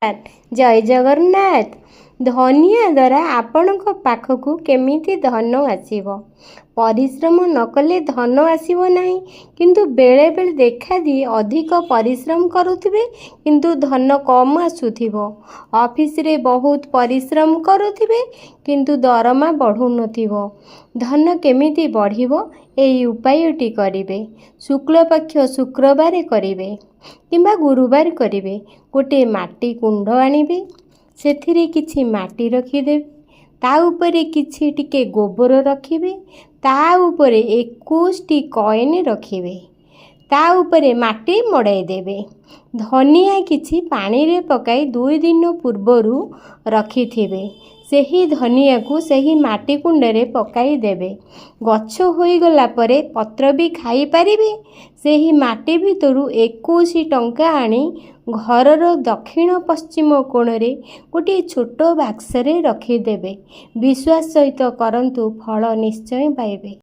जय जगन्नाथ। धनिया द्वारा आपणक पाखकु केमिति धन आसीबो? परिश्रम न कले धन आसीबो नहीं, किंतु बेले बेले देखा दी अधिक परिश्रम करुथिबे किंतु धन कम आसुथिबो। ऑफिस रे बहुत परिश्रम करुथिबे किंतु दरमा बढ़ु नथिबो। धन केमिति बढ़िबो एई उपायटी करिवे। शुक्ल पक्ष शुक्रवार करिवे किंबा गुरुवार करिवे। गोटे माटी कुंड आनिबे, सेथिरे किछि माटी रखिदेबे, ता उपरे किछि टिके गोबर रखिबे, ता उपरे 21टी कॉइन रखिबे, ता उपरे माटी मड़ाई देबे। धनिया किछि पानी रे पकाई 2 दिन पूर्वरु रखिथिबे। सेही धनिया को सेही माटी कुंडरे पकाई देबे। गछ होई गला परे पत्र भी खाई पारिबे। सेही माटी भितरु 21 टंका आनी घरर दक्षिण पश्चिम कोणरे गोटे छोट बाक्सरे रखिदेबे। विश्वास सहित करंतु, फल निश्चय पाइबे।